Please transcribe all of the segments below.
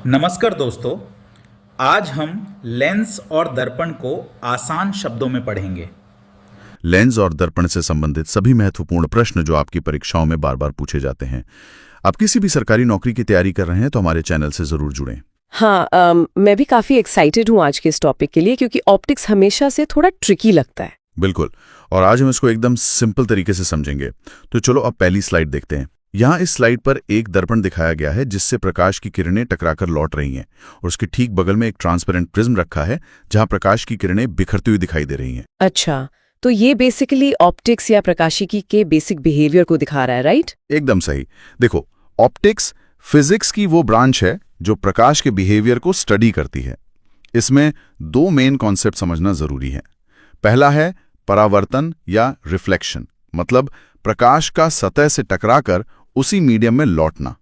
नमस्कार दोस्तों। आज हम लेंस और दर्पण को आसान शब्दों में पढ़ेंगे। लेंस और दर्पण से संबंधित सभी महत्वपूर्ण प्रश्न जो आपकी परीक्षाओं में बार बार पूछे जाते हैं। आप किसी भी सरकारी नौकरी की तैयारी कर रहे हैं तो हमारे चैनल से जरूर जुड़ें। हाँ, मैं भी काफी एक्साइटेड हूँ आज के इस टॉपिक के लिए, क्योंकि ऑप्टिक्स हमेशा से थोड़ा ट्रिकी लगता है। बिल्कुल, और आज हम इसको एकदम सिंपल तरीके से समझेंगे। तो चलो अब पहली स्लाइड देखते हैं। यहाँ इस स्लाइड पर एक दर्पण दिखाया गया है जिससे प्रकाश की किरणें टकराकर लौट रही हैं, और उसके ठीक बगल में एक ट्रांसपेरेंट प्रिज्म रखा है जहां प्रकाश की किरणें बिखरती हुई दिखाई दे रही हैं। अच्छा, तो ये बेसिकली ऑप्टिक्स या प्रकाशिकी के बेसिक बिहेवियर को दिखा रहा है, राइट? एकदम सही। देखो, ऑप्टिक्स फिजिक्स की वो ब्रांच है जो प्रकाश के बिहेवियर को स्टडी करती है। इसमें दो मेन कॉन्सेप्ट समझना जरूरी है। पहला है परावर्तन या रिफ्लेक्शन, मतलब प्रकाश का सतह से टकराकर उसी मीडियम में लौटना।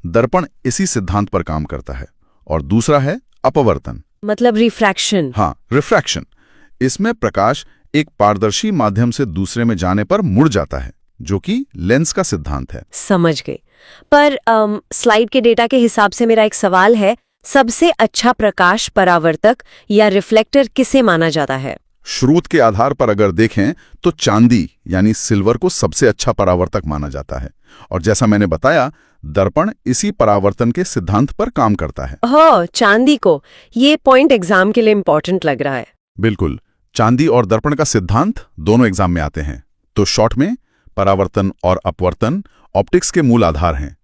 दर्पण इसी सिद्धांत पर काम करता है। और दूसरा है अपवर्तन, मतलब रिफ्रैक्शन। हाँ, रिफ्रैक्शन। इसमें प्रकाश एक पारदर्शी माध्यम से दूसरे में जाने पर मुड़ जाता है, जो कि लेंस का सिद्धांत है। समझ गए। पर स्लाइड के डेटा के हिसाब से मेरा एक सवाल है, सबसे अच्छा प्रकाश परावर्तक या रिफ्लेक्टर किसे माना जाता है? स्रोत के आधार पर अगर देखें तो चांदी यानी सिल्वर को सबसे अच्छा परावर्तक माना जाता है। और जैसा मैंने बताया, दर्पण इसी परावर्तन के सिद्धांत पर काम करता है। हो, चांदी को। ये पॉइंट एग्जाम के लिए इंपॉर्टेंट लग रहा है। बिल्कुल, चांदी और दर्पण का सिद्धांत दोनों एग्जाम में आते हैं। तो शॉर्ट में परावर्तन और अपवर्तन ऑप्टिक्स के मूल आधार हैं।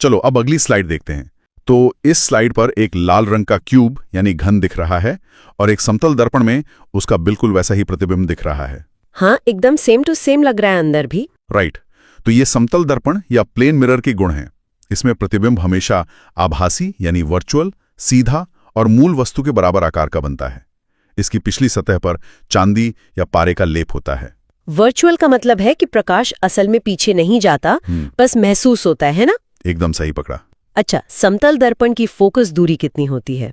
चलो अब अगली स्लाइड देखते हैं। तो इस स्लाइड पर एक लाल रंग का क्यूब यानी घन दिख रहा है, और एक समतल दर्पण में उसका बिल्कुल वैसा ही प्रतिबिंब दिख रहा है। हाँ, एकदम सेम टू सेम लग रहा है अंदर भी। राइट। तो ये समतल दर्पण या प्लेन मिरर के गुण हैं। इसमें प्रतिबिंब हमेशा आभासी यानी वर्चुअल, सीधा और मूल वस्तु के बराबर आकार का बनता है। इसकी पिछली सतह पर चांदी या पारे का लेप होता है। वर्चुअल का मतलब है कि प्रकाश असल में पीछे नहीं जाता, बस महसूस होता है ना? एकदम सही पकड़ा। अच्छा, समतल दर्पण की फोकस दूरी कितनी होती है?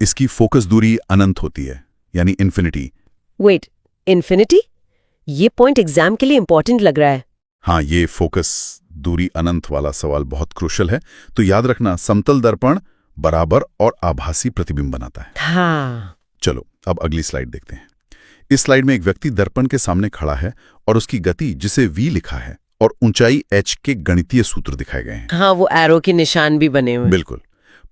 इसकी फोकस दूरी अनंत होती है, यानी इन्फिनिटी। Wait, infinity? ये पॉइंट एग्जाम के लिए इंपॉर्टेंट लग रहा है। हाँ, ये फोकस दूरी अनंत वाला सवाल बहुत क्रूशल है। तो याद रखना, समतल दर्पण बराबर और आभासी प्रतिबिंब बनाता है। हाँ। चलो अब अगली स्लाइड देखते हैं। इस स्लाइड में एक व्यक्ति दर्पण के सामने खड़ा है और उसकी गति, जिसे v लिखा है, और ऊंचाई h के गणितीय सूत्र दिखाए गए हैं। हाँ, वो एरो के निशान भी बने हुए। बिल्कुल।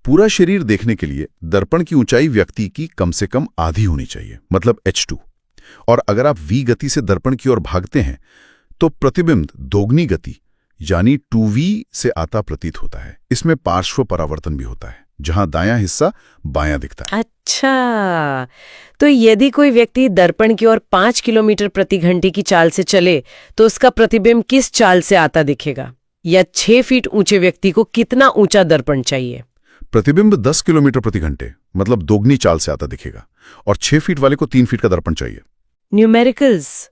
पूरा शरीर देखने के लिए दर्पण की ऊंचाई व्यक्ति की कम से कम आधी होनी चाहिए, मतलब h2। और अगर आप v गति से दर्पण की ओर भागते हैं तो प्रतिबिंब दोगुनी गति यानी 2v से आता प्रतीत होता है। इसमें पार्श्व परावर्तन भी होता है, जहां दायां हिस्सा बायां दिखता है। अच्छा, तो यदि कोई व्यक्ति दर्पण की ओर 5 किलोमीटर प्रति घंटे की चाल से चले तो उसका प्रतिबिंब किस चाल से आता दिखेगा? या 6 फीट ऊंचे व्यक्ति को कितना ऊंचा दर्पण चाहिए? प्रतिबिंब 10 किलोमीटर प्रति घंटे, मतलब दोगुनी चाल से आता दिखेगा, और 6 फीट वाले को 3 फीट का दर्पण चाहिए। न्यूमेरिकल्स,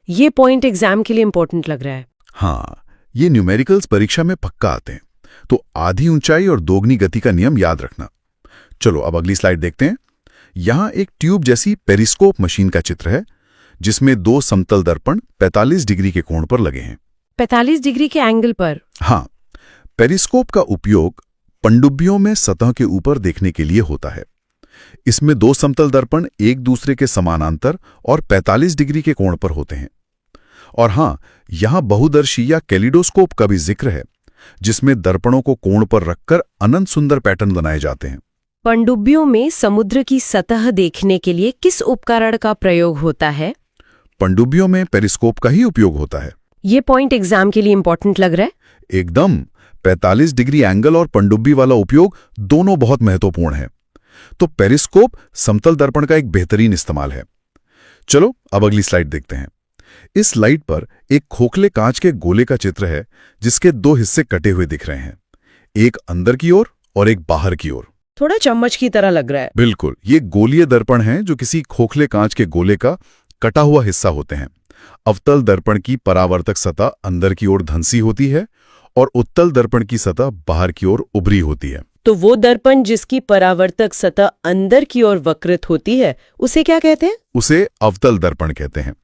ये पॉइंट एग्जाम के लिए इंपॉर्टेंट लग रहा है। हाँ, ये न्यूमेरिकल्स परीक्षा में पक्का आते हैं। तो आधी ऊंचाई और दोगुनी गति का नियम याद रखना। चलो अब अगली स्लाइड देखते हैं। यहां एक ट्यूब जैसी पेरिस्कोप मशीन का चित्र है, जिसमें दो समतल दर्पण 45 डिग्री के कोण पर लगे हैं। 45 डिग्री के एंगल पर? हाँ, पेरिस्कोप का उपयोग पनडुब्बियों में सतह के ऊपर देखने के लिए होता है। इसमें दो समतल दर्पण एक दूसरे के समानांतर और 45 डिग्री के कोण पर होते हैं। और हाँ, यहां बहुदर्शी या कैलिडोस्कोप का भी जिक्र है, जिसमें दर्पणों को कोण पर रखकर अनंत सुंदर पैटर्न बनाए जाते हैं। पनडुब्बियों में समुद्र की सतह देखने के लिए किस उपकरण का प्रयोग होता है? पनडुब्बियों में पेरिस्कोप का ही उपयोग होता है। ये पॉइंट एग्जाम के लिए इंपॉर्टेंट लग रहा है। एकदम। 45 डिग्री एंगल और पनडुब्बी वाला उपयोग दोनों बहुत महत्वपूर्ण है। तो पेरिस्कोप समतल दर्पण का एक बेहतरीन इस्तेमाल है। चलो अब अगली स्लाइड देखते हैं। इस स्लाइड पर एक खोखले कांच के गोले का चित्र है, जिसके दो हिस्से कटे हुए दिख रहे हैं, एक अंदर की ओर और एक बाहर की ओर। थोड़ा चम्मच की तरह लग रहा है। बिल्कुल, ये गोलीय दर्पण हैं जो किसी खोखले कांच के गोले का कटा हुआ हिस्सा होते हैं। अवतल दर्पण की परावर्तक सतह अंदर की ओर धंसी होती है और उत्तल दर्पण की सतह बाहर की ओर उभरी होती है। तो वो दर्पण जिसकी परावर्तक सतह अंदर की ओर वक्रित होती है, उसे क्या कहते हैं? उसे अवतल दर्पण कहते हैं।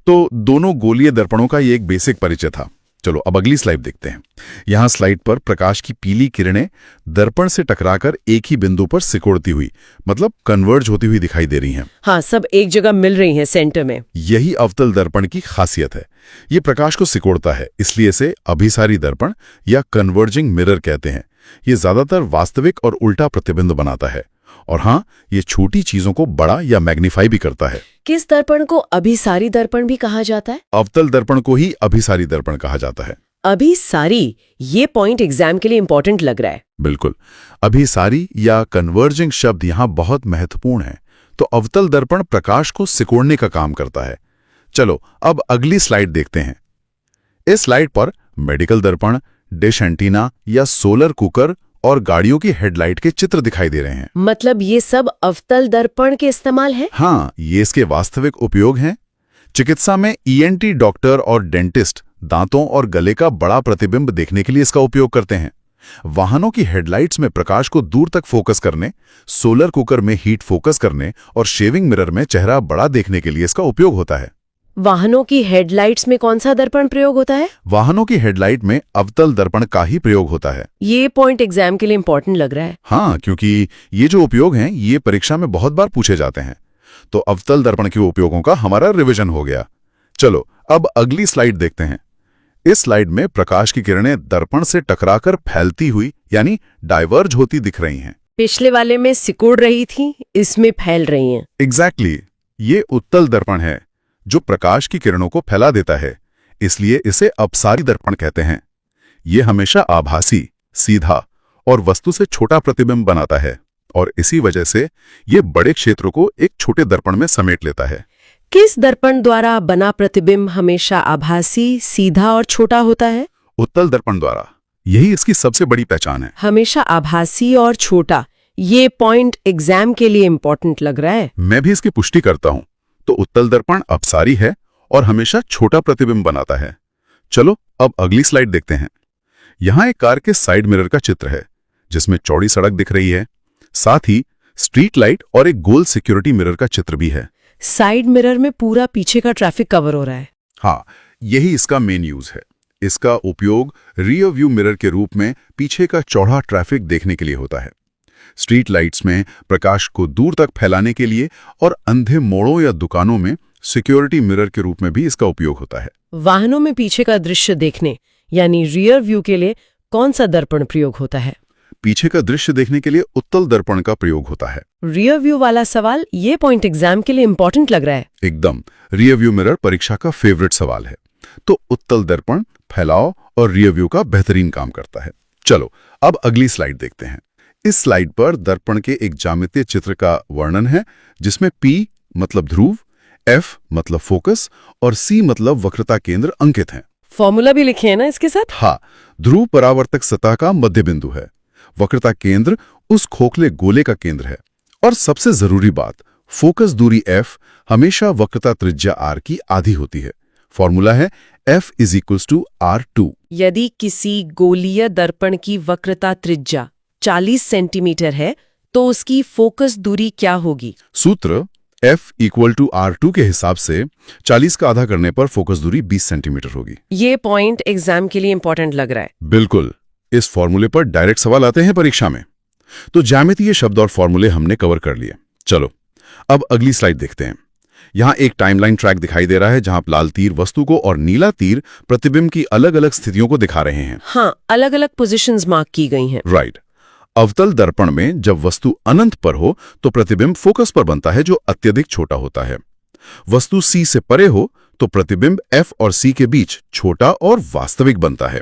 तो दोनों गोलीय दर्पणों का ये एक बेसिक परिचय था। चलो अब अगली स्लाइड देखते हैं। यहाँ स्लाइड पर प्रकाश की पीली किरणें दर्पण से टकराकर एक ही बिंदु पर सिकुड़ती हुई, मतलब कन्वर्ज होती हुई दिखाई दे रही हैं। हाँ, सब एक जगह मिल रही हैं सेंटर में। यही अवतल दर्पण की खासियत है। ये प्रकाश को सिकोड़ता है, इसलिए इसे अभिसारी दर्पण या कन्वर्जिंग मिरर कहते हैं। ये ज्यादातर वास्तविक और उल्टा प्रतिबिंब बनाता है, और हाँ, ये छोटी चीजों को बड़ा या मैग्नीफाई भी करता है। किस दर्पण को अभिसारी दर्पण भी कहा जाता है? अवतल दर्पण को ही अभिसारी दर्पण कहा जाता है। अभिसारी, ये पॉइंट एग्जाम के लिए इंपॉर्टेंट लग रहा है। बिल्कुल, अभिसारी या कन्वर्जिंग शब्द यहाँ बहुत महत्वपूर्ण है। तो अवतल दर्पण प्रकाश को सिकोड़ने का काम करता है। चलो अब अगली स्लाइड देखते हैं। इस स्लाइड पर मेडिकल दर्पण, डिश एंटीना या सोलर कुकर और गाड़ियों की हेडलाइट के चित्र दिखाई दे रहे हैं। मतलब ये सब अवतल दर्पण के इस्तेमाल है? हाँ, ये इसके वास्तविक उपयोग हैं। चिकित्सा में ईएनटी डॉक्टर और डेंटिस्ट दांतों और गले का बड़ा प्रतिबिंब देखने के लिए इसका उपयोग करते हैं। वाहनों की हेडलाइट्स में प्रकाश को दूर तक फोकस करने, सोलर कुकर में हीट फोकस करने और शेविंग मिरर में चेहरा बड़ा देखने के लिए इसका उपयोग होता है। वाहनों की हेडलाइट्स में कौन सा दर्पण प्रयोग होता है? वाहनों की हेडलाइट में अवतल दर्पण का ही प्रयोग होता है। ये पॉइंट एग्जाम के लिए इंपॉर्टेंट लग रहा है। हाँ, क्योंकि ये जो उपयोग हैं ये परीक्षा में बहुत बार पूछे जाते हैं। तो अवतल दर्पण के उपयोगों का हमारा रिवीजन हो गया। चलो अब अगली स्लाइड देखते हैं। इस स्लाइड में प्रकाश की किरणें दर्पण से टकराकर फैलती हुई यानी डाइवर्ज होती दिख रही हैं। पिछले वाले में सिकुड़ रही थी, इसमें फैल रही हैं। एग्जैक्टली, ये उत्तल दर्पण है जो प्रकाश की किरणों को फैला देता है, इसलिए इसे अपसारी दर्पण कहते हैं। ये हमेशा आभासी, सीधा और वस्तु से छोटा प्रतिबिंब बनाता है, और इसी वजह से ये बड़े क्षेत्रों को एक छोटे दर्पण में समेट लेता है। किस दर्पण द्वारा बना प्रतिबिंब हमेशा आभासी, सीधा और छोटा होता है? उत्तल दर्पण द्वारा। यही इसकी सबसे बड़ी पहचान है। हमेशा आभासी और छोटा, ये पॉइंट एग्जाम के लिए इंपॉर्टेंट लग रहा है। मैं भी इसकी पुष्टि करता हूं। तो उत्तल दर्पण अपसारी है और हमेशा छोटा प्रतिबिंब बनाता है। चलो अब अगली स्लाइड देखते हैं। यहां एक कार के साइड मिरर का चित्र है, जिसमें चौड़ी सड़क दिख रही है। साथ ही स्ट्रीट लाइट और एक गोल सिक्योरिटी मिरर का चित्र भी है। साइड मिरर में पूरा पीछे का ट्रैफिक कवर हो रहा है। हाँ, यही इसका मेन यूज है। इसका उपयोग रियर व्यू मिरर के रूप में पीछे का चौड़ा ट्रैफिक देखने के लिए होता है। स्ट्रीट लाइट्स में प्रकाश को दूर तक फैलाने के लिए और अंधे मोड़ों या दुकानों में सिक्योरिटी मिरर के रूप में भी इसका उपयोग होता है। वाहनों में पीछे का दृश्य देखने यानी रियर व्यू के लिए कौन सा दर्पण प्रयोग होता है? पीछे का दृश्य देखने के लिए उत्तल दर्पण का प्रयोग होता है। रियर व्यू वाला सवाल, ये पॉइंट एग्जाम के लिए इंपॉर्टेंट लग रहा है। एकदम, रियर व्यू मिरर परीक्षा का फेवरेट सवाल है। तो उत्तल दर्पण फैलाव और रियर व्यू का बेहतरीन काम करता है। चलो अब अगली स्लाइड देखते हैं। इस स्लाइड पर दर्पण के एक ज्यामितीय चित्र का वर्णन है, जिसमें P मतलब ध्रुव, F मतलब फोकस और C मतलब वक्रता केंद्र अंकित हैं। फॉर्मूला भी लिखे हैं ना इसके साथ? हाँ, ध्रुव परावर्तक सतह का मध्य बिंदु है, वक्रता केंद्र उस खोखले गोले का केंद्र है, और सबसे जरूरी बात, फोकस दूरी F हमेशा वक्रता त्रिज्या R की आधी होती है। फॉर्मूला है F = R2। यदि किसी गोलीय दर्पण की वक्रता त्रिज्या 40 सेंटीमीटर है तो उसकी फोकस दूरी क्या होगी? सूत्र F = R2 के हिसाब से 40 का आधा करने पर फोकस दूरी 20 सेंटीमीटर होगी। ये पॉइंट एग्जाम के लिए इंपॉर्टेंट लग रहा है। बिल्कुल, इस फॉर्मूले पर डायरेक्ट सवाल आते हैं परीक्षा में। तो ज्यामितीय शब्द और फॉर्मूले हमने कवर कर लिए। चलो अब अगली स्लाइड देखते हैं। यहाँ एक टाइमलाइन ट्रैक दिखाई दे रहा है, जहां लाल तीर वस्तु को और नीला तीर प्रतिबिंब की अलग अलग स्थितियों को दिखा रहे हैं। हाँ, अलग अलग पोजीशंस मार्क की गई हैं। राइट। अवतल दर्पण में जब वस्तु अनंत पर हो तो प्रतिबिंब फोकस पर बनता है, जो अत्यधिक छोटा होता है। वस्तु C से परे हो तो प्रतिबिंब F और C के बीच छोटा और वास्तविक बनता है,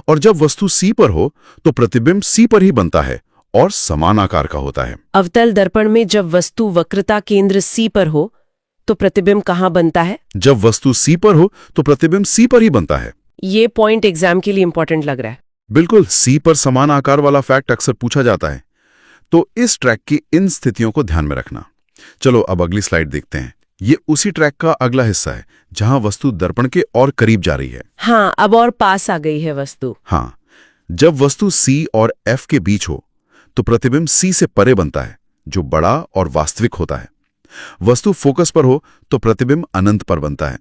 और जब वस्तु C पर हो तो प्रतिबिंब C पर ही बनता है और समान आकार का होता है। अवतल दर्पण में जब वस्तु वक्रता केंद्र C पर हो तो प्रतिबिंब कहाँ बनता है? जब वस्तु C पर हो तो प्रतिबिंब C पर ही बनता है। ये पॉइंट एग्जाम के लिए इंपॉर्टेंट लग रहा है। बिल्कुल, C पर समान आकार वाला फैक्ट अक्सर पूछा जाता है, तो इस ट्रैक की इन स्थितियों को ध्यान में रखना। चलो अब अगली स्लाइड देखते हैं। ये उसी ट्रैक का अगला हिस्सा है, जहां वस्तु दर्पण के और करीब जा रही है। हाँ, अब और पास आ गई है वस्तु। हाँ, जब वस्तु C और F के बीच हो तो प्रतिबिंब C से परे बनता है, जो बड़ा और वास्तविक होता है। वस्तु फोकस पर हो तो प्रतिबिंब अनंत पर बनता है।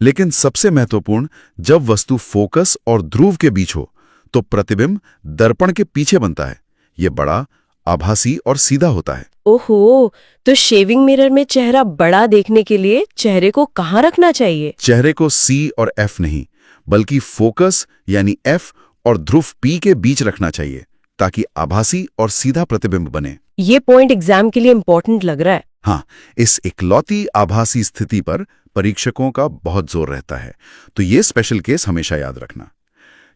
लेकिन सबसे महत्वपूर्ण, जब वस्तु फोकस और ध्रुव के बीच हो तो प्रतिबिंब दर्पण के पीछे बनता है। ये बड़ा, आभासी और सीधा होता है। ओहो, तो शेविंग मिरर में चेहरा बड़ा देखने के लिए चेहरे को कहाँ रखना चाहिए? चेहरे को C और F नहीं, बल्कि फोकस यानी F और ध्रुव P के बीच रखना चाहिए, ताकि आभासी और सीधा प्रतिबिंब बने। ये पॉइंट एग्जाम के लिए इंपॉर्टेंट लग रहा है। हाँ, इस इकलौती आभासी स्थिति पर परीक्षकों का बहुत जोर रहता है, तो ये स्पेशल केस हमेशा याद रखना।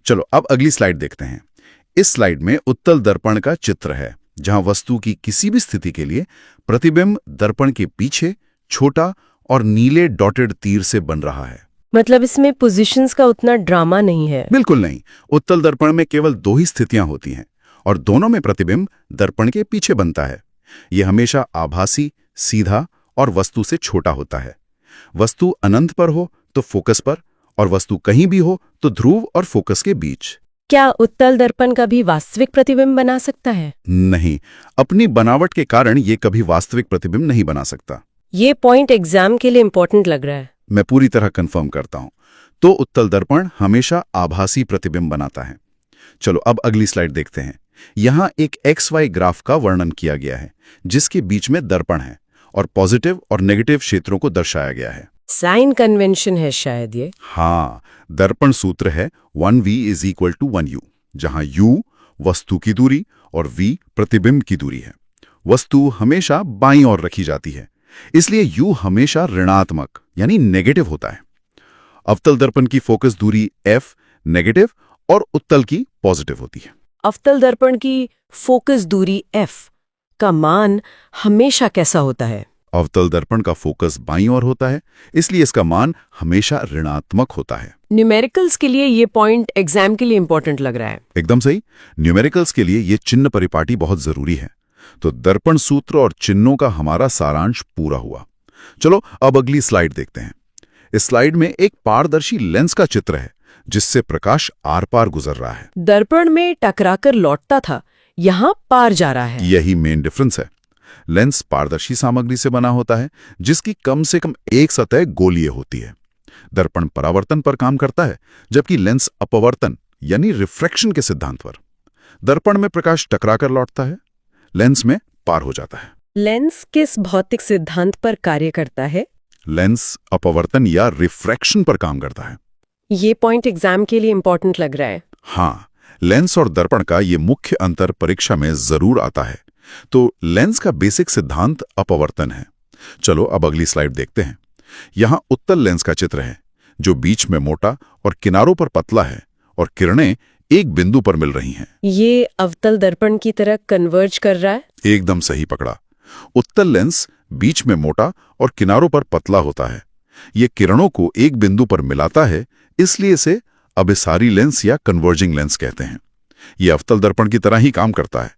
चलो अब अगली स्लाइड देखते हैं। इस स्लाइड में उत्तल दर्पण का चित्र है, जहां वस्तु की किसी भी स्थिति के लिए प्रतिबिंब दर्पण के पीछे छोटा और नीले डॉटेड तीर से बन रहा है। मतलब इसमें पोजीशंस का उतना ड्रामा नहीं है। बिल्कुल नहीं। उत्तल दर्पण में केवल 2 ही स्थितियां होती हैं और दोनों में प्रतिबिंब दर्पण के पीछे बनता है। यह हमेशा आभासी, सीधा और वस्तु से छोटा होता है। वस्तु अनंत पर हो तो फोकस पर, और वस्तु कहीं भी हो तो ध्रुव और फोकस के बीच। क्या उत्तल दर्पण का भी वास्तविक प्रतिबिंब बना सकता है? नहीं, अपनी बनावट के कारण ये कभी वास्तविक प्रतिबिंब नहीं बना सकता। ये पॉइंट एग्जाम के लिए इंपॉर्टेंट लग रहा है। मैं पूरी तरह कंफर्म करता हूं। तो उत्तल दर्पण हमेशा आभासी प्रतिबिंब बनाता है। चलो अब अगली स्लाइड देखते हैं। यहां एक XY ग्राफ का वर्णन किया गया है, जिसके बीच में दर्पण है और पॉजिटिव और नेगेटिव क्षेत्रों को दर्शाया गया है। साइन कन्वेंशन है शायद ये। हाँ, दर्पण सूत्र है 1V = 1U, जहां U वस्तु की दूरी और V प्रतिबिंब की दूरी है। वस्तु हमेशा बाईं ओर रखी जाती है, इसलिए U हमेशा ऋणात्मक यानी नेगेटिव होता है। अवतल दर्पण की फोकस दूरी F नेगेटिव और उत्तल की पॉजिटिव होती है। अवतल दर्पण की फोकस दूरी F का मान हमेशा कैसा होता है? अवतल दर्पण का फोकस बाईं ओर होता है, इसलिए इसका मान हमेशा ऋणात्मक होता है। न्यूमेरिकल्स के लिए ये पॉइंट एग्जाम के लिए इंपॉर्टेंट लग रहा है। एकदम सही। न्यूमेरिकल्स के लिए ये चिन्ह परिपाटी बहुत जरूरी है। तो दर्पण सूत्र और चिन्हों का हमारा सारांश पूरा हुआ। चलो अब अगली स्लाइड देखते हैं। इस स्लाइड में एक पारदर्शी लेंस का चित्र है, जिससे प्रकाश आर पार गुजर रहा है। दर्पण में टकराकर लौटता था, यहाँ पार जा रहा है। यही मेन डिफरेंस है। लेंस पारदर्शी सामग्री से बना होता है, जिसकी कम से कम एक सतह गोलीय होती है। दर्पण परावर्तन पर काम करता है, जबकि लेंस अपवर्तन यानी रिफ्रैक्शन के सिद्धांत पर। दर्पण में प्रकाश टकराकर लौटता है, लेंस में पार हो जाता है। लेंस किस भौतिक सिद्धांत पर कार्य करता है? लेंस अपवर्तन या रिफ्रैक्शन पर काम करता है। ये पॉइंट एग्जाम के लिए इंपॉर्टेंट लग रहा है। हाँ, लेंस और दर्पण का ये मुख्य अंतर परीक्षा में जरूर आता है। तो लेंस का बेसिक सिद्धांत अपवर्तन है। चलो अब अगली स्लाइड देखते हैं। यहां उत्तल लेंस का चित्र है, जो बीच में मोटा और किनारों पर पतला है, और किरणें एक बिंदु पर मिल रही हैं। ये अवतल दर्पण की तरह कन्वर्ज कर रहा है। एकदम सही पकड़ा। उत्तल लेंस बीच में मोटा और किनारों पर पतला होता है। ये किरणों को एक बिंदु पर मिलाता है, इसलिए इसे अभिसारी लेंस या कन्वर्जिंग लेंस कहते हैं। ये अवतल दर्पण की तरह ही काम करता है,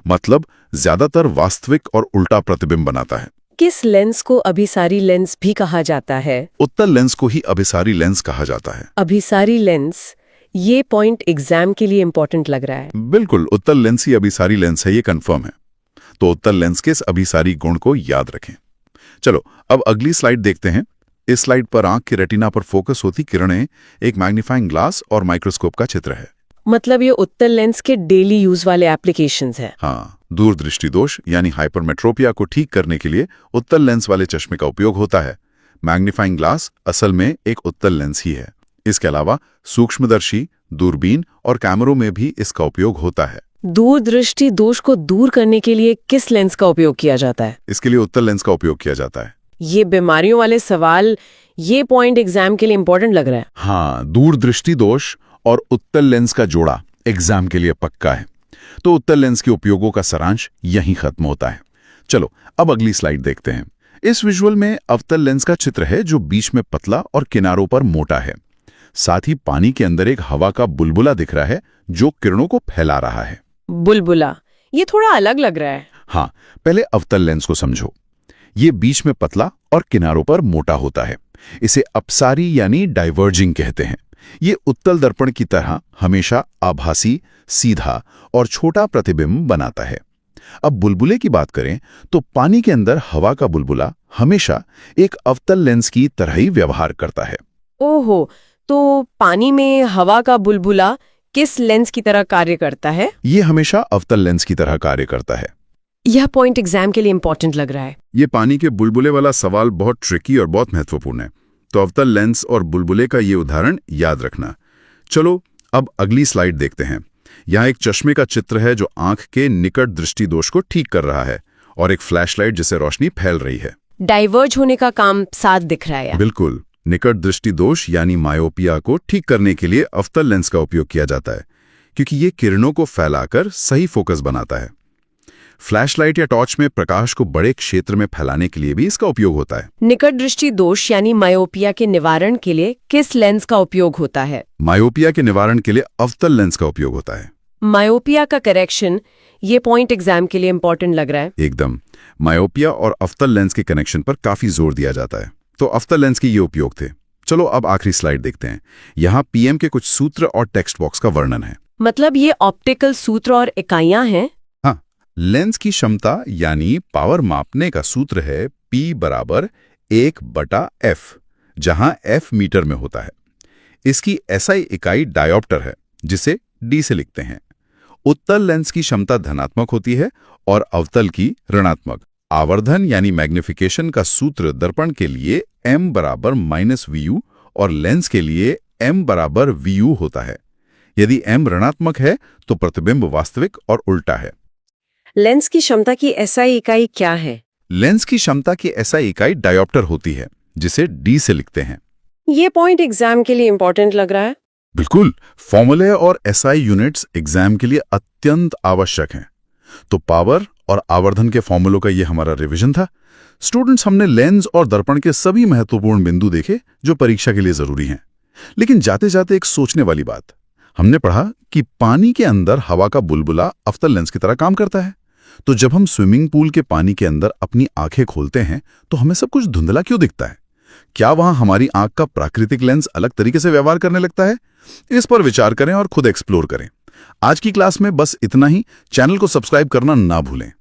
मतलब ज्यादातर वास्तविक और उल्टा प्रतिबिंब बनाता है। किस लेंस को अभिसारी लेंस भी कहा जाता है? उत्तल लेंस को ही अभिसारी लेंस कहा जाता है। अभिसारी लेंस, ये पॉइंट एग्जाम के लिए इंपॉर्टेंट लग रहा है। बिल्कुल, उत्तल लेंस ही अभिसारी लेंस है, ये कंफर्म है। तो उत्तल लेंस के इस अभिसारी गुण को याद रखें। चलो अब अगली स्लाइड देखते हैं। इस स्लाइड पर आंख की रेटिना पर फोकस होती किरणें, एक मैग्नीफाइंग ग्लास और माइक्रोस्कोप का चित्र है। मतलब ये उत्तल लेंस के डेली यूज वाले एप्लीकेशंस हैं। हाँ, दूरदृष्टि दोष यानी हाइपरमेट्रोपिया को ठीक करने के लिए उत्तल लेंस वाले चश्मे का उपयोग होता है। मैग्नीफाइंग ग्लास असल में एक उत्तल लेंस ही है। इसके अलावा सूक्ष्मदर्शी, दूरबीन और कैमरों में भी इसका उपयोग होता है। दूरदृष्टि दोष को दूर करने के लिए किस लेंस का उपयोग किया जाता है? इसके लिए उत्तल लेंस का उपयोग किया जाता है। ये बीमारियों वाले सवाल, ये पॉइंट एग्जाम के लिए इंपॉर्टेंट लग रहा है। हाँ, दूरदृष्टि दोष और उत्तल लेंस का जोड़ा एग्जाम के लिए पक्का है। तो उत्तल लेंस के उपयोगों का सारांश यहीं खत्म होता है। चलो अब अगली स्लाइड देखते हैं। इस विजुअल में अवतल लेंस का चित्र है, जो बीच में पतला और किनारों पर मोटा है। साथ ही पानी के अंदर एक हवा का बुलबुला दिख रहा है, जो किरणों को फैला रहा है। बुलबुला, ये थोड़ा अलग लग रहा है। हाँ, पहले अवतल लेंस को समझो। ये बीच में पतला और किनारों पर मोटा होता है। इसे अपसारी यानी डाइवर्जिंग कहते हैं। ये उत्तल दर्पण की तरह हमेशा आभासी, सीधा और छोटा प्रतिबिंब बनाता है। अब बुलबुले की बात करें तो पानी के अंदर हवा का बुलबुला हमेशा एक अवतल लेंस की तरह ही व्यवहार करता है। ओहो, तो पानी में हवा का बुलबुला किस लेंस की तरह कार्य करता है? ये हमेशा अवतल लेंस की तरह कार्य करता है। यह पॉइंट एग्जाम के लिए इंपॉर्टेंट लग रहा है। ये पानी के बुलबुले वाला सवाल बहुत ट्रिकी और बहुत महत्वपूर्ण है, तो अवतल लेंस और बुलबुले का ये उदाहरण याद रखना। चलो अब अगली स्लाइड देखते हैं। यहाँ एक चश्मे का चित्र है जो आंख के निकट दृष्टि दोष को ठीक कर रहा है और एक फ्लैशलाइट जिससे रोशनी फैल रही है। डाइवर्ज होने का काम साथ दिख रहा है। बिल्कुल, निकट दृष्टि दोष यानी मायोपिया को ठीक करने के लिए अवतल लेंस का उपयोग किया जाता है, क्योंकि ये किरणों को फैलाकर सही फोकस बनाता है। फ्लैशलाइट या टॉर्च में प्रकाश को बड़े क्षेत्र में फैलाने के लिए भी इसका उपयोग होता है। निकट दृष्टि दोष यानी मायोपिया के निवारण के लिए किस लेंस का उपयोग होता है? मायोपिया के निवारण के लिए अवतल लेंस का उपयोग होता है। मायोपिया का करेक्शन, ये पॉइंट एग्जाम के लिए इंपॉर्टेंट लग रहा है। एकदम, मायोपिया और अवतल लेंस के कनेक्शन पर काफी जोर दिया जाता है, तो अवतल लेंस के ये उपयोग थे। चलो अब आखिरी स्लाइड देखते हैं। यहाँ पीएम के कुछ सूत्र और टेक्स्ट बॉक्स का वर्णन है। मतलब ये ऑप्टिकल सूत्र और इकाइयां हैं? हाँ, लेंस की क्षमता यानी पावर मापने का सूत्र है P = 1/f, जहां f मीटर में होता है। इसकी SI इकाई डायोप्टर है, जिसे D से लिखते हैं। उत्तल लेंस की क्षमता धनात्मक होती है और अवतल की ऋणात्मक। आवर्धन यानी मैग्निफिकेशन का सूत्र दर्पण के लिए m = -vu और लेंस के लिए m = vu होता है। यदि m ऋणात्मक है तो प्रतिबिंब वास्तविक और उल्टा है। लेंस की क्षमता की SI इकाई क्या है? लेंस की क्षमता की SI इकाई डायोप्टर होती है, जिसे D से लिखते हैं। ये पॉइंट एग्जाम के लिए इंपॉर्टेंट लग रहा है। बिल्कुल, फॉर्मूले और SI यूनिट्स एग्जाम के लिए अत्यंत आवश्यक हैं। तो पावर और आवर्धन के फॉर्मूलों का ये हमारा रिवीजन था। स्टूडेंट्स, हमने लेंस और दर्पण के सभी महत्वपूर्ण बिंदु देखे जो परीक्षा के लिए जरूरी हैं। लेकिन जाते जाते एक सोचने वाली बात, हमने पढ़ा कि पानी के अंदर हवा का बुलबुला अवतल लेंस की तरह काम करता है। तो जब हम स्विमिंग पूल के पानी के अंदर अपनी आंखें खोलते हैं तो हमें सब कुछ धुंधला क्यों दिखता है? क्या वहां हमारी आंख का प्राकृतिक लेंस अलग तरीके से व्यवहार करने लगता है? इस पर विचार करें और खुद एक्सप्लोर करें। आज की क्लास में बस इतना ही। चैनल को सब्सक्राइब करना ना भूलें।